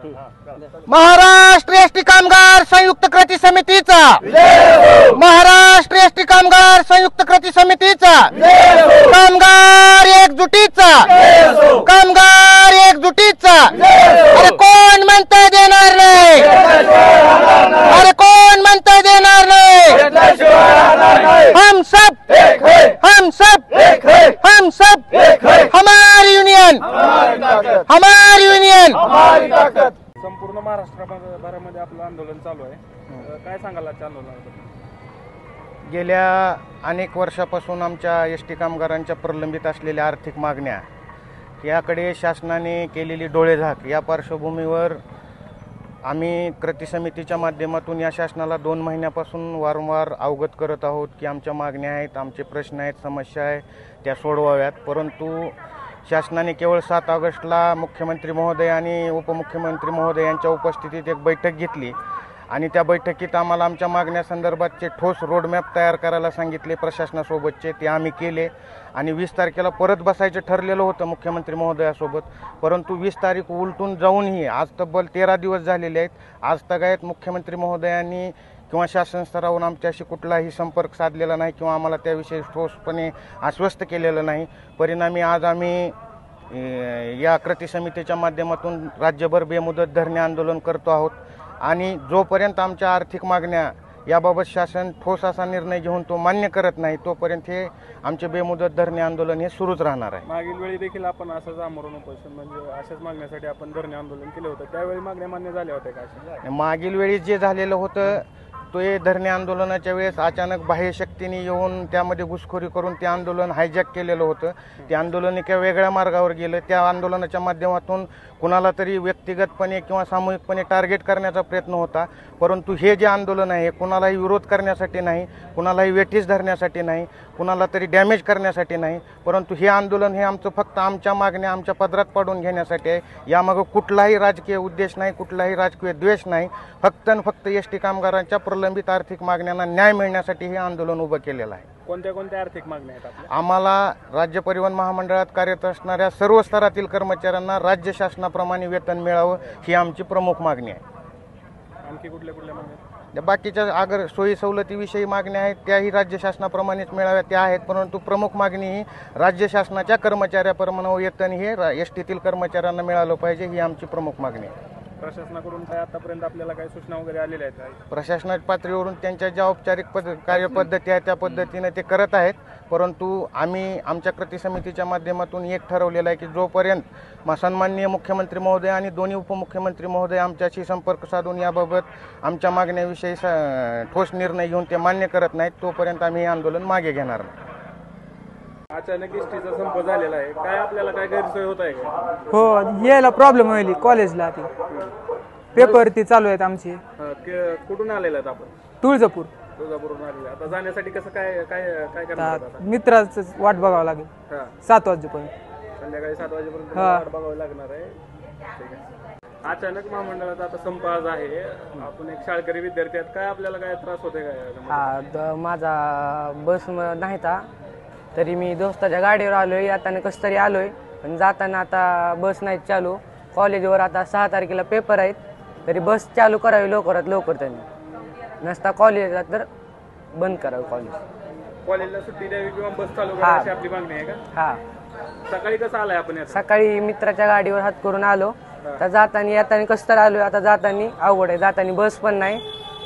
Maharashtra ST कामगार संयुक्त कृती समितीचा, महाराष्ट्र एसटी कामगार संयुक्त कृती समितीचा, कामगार एकजुटीचा, कामगार एकजुटीचा। अरे कोण म्हणता देणार नाही? अरे कोण म्हणता देणार नाही? हम सब हम सब हम सब हमारी यूनियन, हमारी यूनियन। संपूर्ण महाराष्ट्रामध्ये आपलं आंदोलन चालू आहे, काय सांगाल आजच्या आंदोलनाबद्दल? गेल्या अनेक वर्षापासून आमच्या एसटी कामगारांच्या प्रलंबित असलेल्या आर्थिक मागण्या याकडे शासनाने केलेली डोळेझाक या पार्श्वभूमीवर आम्ही कृती समितीच्या माध्यमातून या शासनाला 2 महिन्यापासून वारंवार अवगत करत आहोत की आमच्या मागण्या आहेत, आमचे प्रश्न आहेत, समस्या आहे, त्या सोडवाव्यात। परंतु शासनाने केवळ 7 ऑगस्टला मुख्यमंत्री महोदय आणि उपमुख्यमंत्री महोदय यांच्या उपस्थितीत एक बैठक घेतली आणि त्या बैठकीत आम्हाला आमच्या मागण्यासंदर्भातचे ठोस रोडमॅप तयार करायला सांगितले प्रशासनासोबतचे। ते आम्ही केले आणि 20 तारखेला परत बसायचं ठरलेलं होतं मुख्यमंत्री महोदयासोबत, परंतु 20 तारीख उलटून जाऊनही आज तब्बल 13 दिवस झालेले आहेत। आज तगायत मुख्यमंत्री महोदयांनी किंवा शासन स्तरावरून आमच्याशी कुठलाही संपर्क साधलेला नाही किंवा आम्हाला त्याविषयी ठोसपणे आश्वस्त केलेलं नाही। परिणामी आज आम्ही या कृती समितीच्या माध्यमातून राज्यभर बेमुदत धरणे आंदोलन करतो आहोत आणि जोपर्यंत आमच्या आर्थिक मागण्या याबाबत शासन ठोस असा निर्णय घेऊन तो मान्य करत नाही तोपर्यंत हे आमचे बेमुदत धरणे आंदोलन हे सुरूच राहणार आहे। मागील वेळी देखील आपण असंच आमरण उपोषण म्हणजे अशाच मागण्यासाठी आपण धरणे आंदोलन केलं होतं, त्यावेळी मागण्या मान्य झाल्या होत्या का? मागील वेळी जे झालेलं होतं ते धरणे आंदोलनाच्या वेळेस अचानक बाह्यशक्तीने येऊन त्यामध्ये घुसखोरी करून ते आंदोलन हायजॅक केलेलं होतं। ते आंदोलन एका वेगळ्या मार्गावर गेलं। त्या आंदोलनाच्या माध्यमातून कुणाला तरी व्यक्तिगतपणे किंवा सामूहिकपणे टार्गेट करण्याचा प्रयत्न होता, परंतु हे जे आंदोलन आहे हे कुणालाही विरोध करण्यासाठी नाही, कुणालाही वेठीस धरण्यासाठी नाही, कुणाला तरी डॅमेज करण्यासाठी नाही, परंतु हे आंदोलन हे आमचं फक्त आमच्या मागण्या आमच्या पदरात पाडून घेण्यासाठी आहे। यामागं कुठलाही राजकीय उद्देश नाही, कुठलाही राजकीय द्वेष नाही, फक्त आणि फक्त एसटी कामगारांच्या प्रलंबित आर्थिक मागण्यांना न्याय मिळण्यासाठी हे आंदोलन उभं केलेलं आहे। कोणत्या कोणत्या आर्थिक मागण्या आहेत आपल्या? आम्हाला राज्य परिवहन महामंडळात कार्यरत असणाऱ्या सर्व स्तरातील कर्मचाऱ्यांना राज्य शासनाप्रमाणे वेतन मिळावं ही आमची प्रमुख मागणी आहे। आणखी कुठल्या कुठल्या मागण्या? बाकीच्या अगर सोयी सवलतीविषयी मागण्या आहेत त्याही राज्य शासनाप्रमाणेच मिळाव्या त्या आहेत, परंतु प्रमुख मागणी ही राज्य शासनाच्या कर्मचाऱ्याप्रमाणे वेतन हे एसटीतील कर्मचाऱ्यांना मिळालं पाहिजे ही आमची प्रमुख मागणी आहे। प्रशासनाकडून काय आतापर्यंत आपल्याला काही सूचना वगैरे आलेल्या आहेत? प्रशासनाच्या पातळीवरून त्यांच्या ज्या औपचारिक कार्यपद्धती आहेत त्या पद्धतीने ते करत आहेत, परंतु आम्ही आमच्या कृती समितीच्या माध्यमातून एक ठरवलेलं आहे की जोपर्यंत सन्माननीय मुख्यमंत्री महोदय आणि दोन्ही उपमुख्यमंत्री महोदय आमच्याशी संपर्क साधून याबाबत आमच्या मागण्याविषयी ठोस निर्णय घेऊन ते मान्य करत नाहीत तोपर्यंत आम्ही हे आंदोलन मागे घेणार नाही। अचानक एसटीचा संप झालेला आहे, काय आपल्याला काय गैरसोय होत आहे का? हो, यायला प्रॉब्लेम होईल कॉलेजला, ती पेपर ती चालू आहेत आमची। कुठून आलेला आहेत आपण? तुळजापूर। तुळजापूरहून आलेला, आता जाण्यासाठी कसं काय काय काय करणार आता? मित्राच वाट बघावं लागेल 7 वाजेपर्यंत, संध्याकाळी 7 वाजेपर्यंत वाट बघावी लागणार आहे। ठीक आहे। अचानक महामंडळाचा आता संप आज आहे, आपण एक शाळकरी विद्यार्थी आहेत, काय आपल्याला काय त्रास होते काय? माझा बस नाही था तरी मी दोस्ताच्या गाडीवर आलोय, येताना कसं तरी आलोय, पण जाताना आता बस नाही चालू। कॉलेजवर आता 6 तारखेला पेपर आहेत, तरी बस चालू करावी लवकरात लवकर त्यांनी, नसता कॉलेजला तर बंद करावं कॉलेज। कॉलेजला सुट्टी द्यावी किंवा बस चालू करावी आपली मागणी आहे का? हा। सकाळी कसं आलाय आपण? सकाळी मित्राच्या गाडीवर हात करून आलो, तर जाताना येताना कसं तर आलोय, आता जाताना अवघड आहे, जाताना बस पण नाही,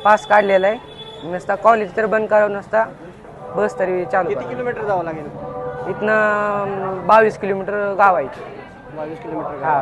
पास काढलेला आहे, नसता कॉलेज तर बंद करावं, नसता बस तरी चालू। किती किलोमीटर जावं लागेल? इथनं 22 किलोमीटर गाव आहे। 22 किलोमीटर? हा।